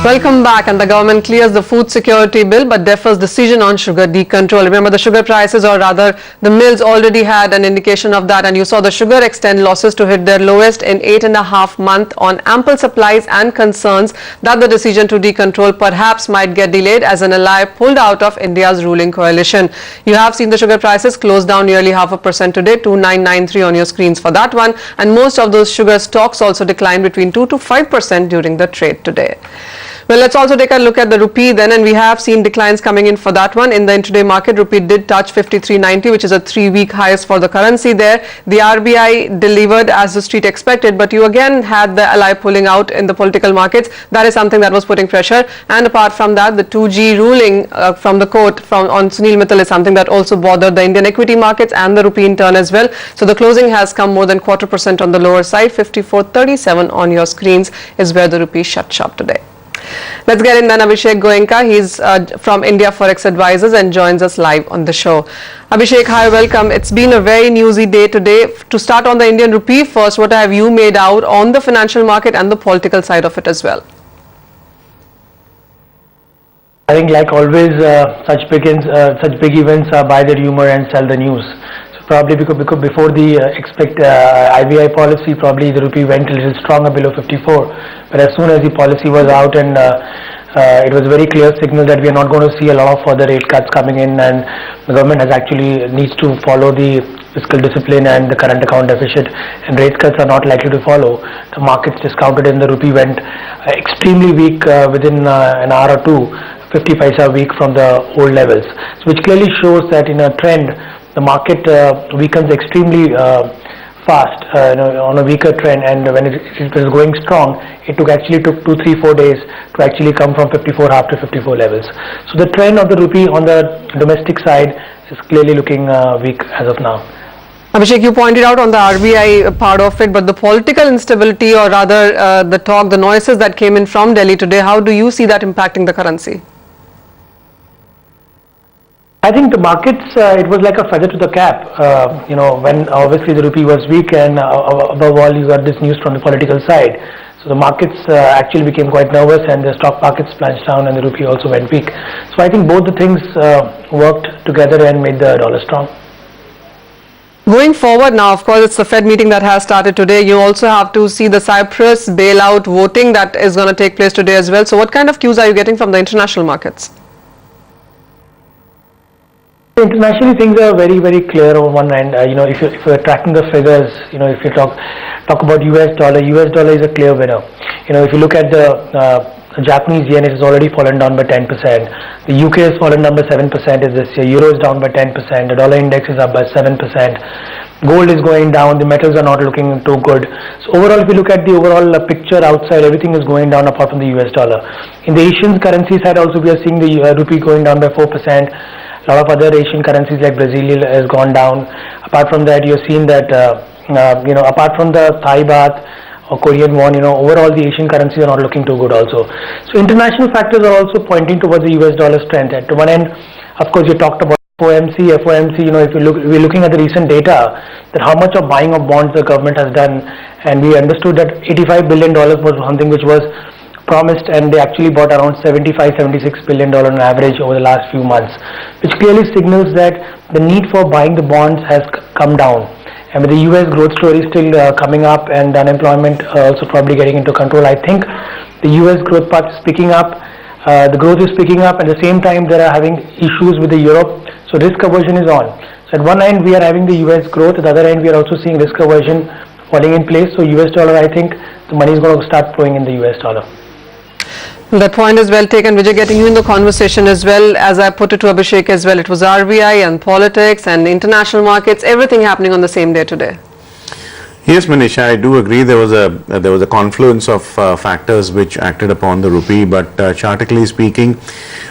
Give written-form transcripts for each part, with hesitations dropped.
Welcome back. And the government clears the food security bill but defers decision on sugar decontrol. Remember, the sugar prices, or rather the mills, already had an indication of that, and you saw the sugar extend losses to hit their lowest in 8.5 months on ample supplies and concerns that the decision to decontrol perhaps might get delayed as an ally pulled out of India's ruling coalition. You have seen the sugar prices close down nearly 0.5% today, 2993 on your screens for that one, and most of those sugar stocks also declined between 2 to 5% during the trade today. Well, let's also take a look at the rupee then, and we have seen declines coming in for that one. In the intraday market, rupee did touch 53.90, which is a 3-week highest for the currency there. The RBI delivered as the street expected, but you again had the ally pulling out in the political markets. That is something that was putting pressure. And apart from that, the 2G ruling from the court on Sunil Mittal is something that also bothered the Indian equity markets and the rupee in turn as well. So the closing has come more than 0.25% on the lower side. 54.37 on your screens is where the rupee shut shop today. Let's get in then Abhishek Goenka. He's from India Forex Advisors and joins us live on the show. Abhishek, hi, welcome. It's been a very newsy day today. To start on the Indian rupee first, what have you made out on the financial market and the political side of it as well? I think, like always, such big events buy the rumor and sell the news. Probably because before the IBI policy, probably the rupee went a little stronger below 54. But as soon as the policy was out, and it was a very clear signal that we are not going to see a lot of further rate cuts coming in, and the government has actually needs to follow the fiscal discipline and the current account deficit, and rate cuts are not likely to follow. The markets discounted and the rupee went extremely weak within an hour or two, 50 paisa weak from the old levels, so which clearly shows that in a trend, the market weakens extremely fast on a weaker trend, and when it was going strong, it actually took 2, 3, 4 days to actually come from 54.5 to 54 levels. So the trend of the rupee on the domestic side is clearly looking weak as of now. Abhishek, you pointed out on the RBI part of it, but the political instability, or rather the noises that came in from Delhi today, how do you see that impacting the currency? I think the markets, it was like a feather to the cap, when obviously the rupee was weak, and above all you got this news from the political side. So the markets actually became quite nervous, and the stock markets plunged down and the rupee also went weak. So I think both the things worked together and made the dollar strong. Going forward now, of course, it's the Fed meeting that has started today. You also have to see the Cyprus bailout voting that is going to take place today as well. So what kind of cues are you getting from the international markets? Internationally, things are very, very clear on one end. If you're tracking the figures, if you talk about US dollar is a clear winner. If you look at the Japanese yen, it has already fallen down by 10%. The UK has fallen down by 7% this year. Euro is down by 10%. The dollar index is up by 7%. Gold is going down. The metals are not looking too good. So overall, if you look at the overall picture outside, everything is going down apart from the US dollar. In the Asian currency side also, we are seeing the rupee going down by 4%. A lot of other Asian currencies like Brazil has gone down. Apart from that, you're seeing that, apart from the Thai baht or Korean won, overall the Asian currencies are not looking too good also. So international factors are also pointing towards the US dollar strength. At one end, of course, you talked about FOMC, if we're looking at the recent data, that how much of buying of bonds the government has done, and we understood that $85 billion was something which was promised, and they actually bought around $76 billion on average over the last few months, which clearly signals that the need for buying the bonds has come down. And with the US growth story still coming up, and unemployment also probably getting into control, I think the US growth part is picking up, the growth is picking up, at the same time they are having issues with the Europe, so risk aversion is on. So at one end we are having the US growth, at the other end we are also seeing risk aversion falling in place. So US dollar, I think the money is going to start flowing in the US dollar. That point is well taken. Vijay, getting you in the conversation as well, as I put it to Abhishek as well, it was RBI and politics and international markets, everything happening on the same day today. Yes, Manisha, I do agree. There was a confluence of factors which acted upon the rupee, but chartically speaking,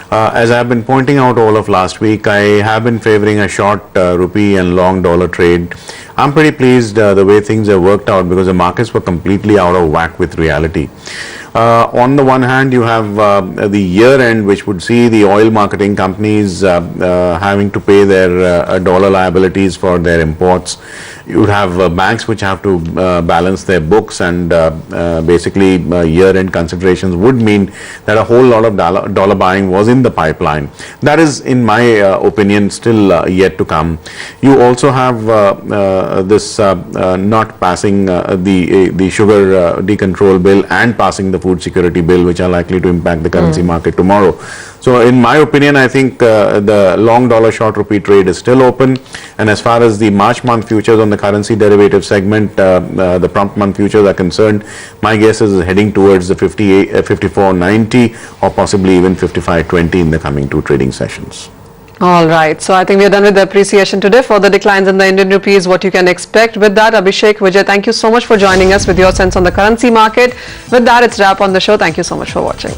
as I have been pointing out all of last week, I have been favoring a short rupee and long dollar trade. I'm pretty pleased the way things have worked out, because the markets were completely out of whack with reality. On the one hand, you have the year end, which would see the oil marketing companies having to pay their dollar liabilities for their imports, You would have banks which have to balance their books, and basically year-end considerations would mean that a whole lot of dollar buying was in the pipeline. That is, in my opinion, still yet to come. You also have this not passing the sugar decontrol bill and passing the food security bill, which are likely to impact the currency market tomorrow. So in my opinion, I think the long dollar short rupee trade is still open, and as far as the March month futures on the currency derivative segment, the prompt month futures are concerned, my guess is heading towards the 54.90 or possibly even 55.20 in the coming two trading sessions. All right, so I think we are done with the appreciation today. Further declines in the Indian rupee is what you can expect. With that, Abhishek, Vijay, thank you so much for joining us with your sense on the currency market. With that, it's wrap on the show. Thank you so much for watching.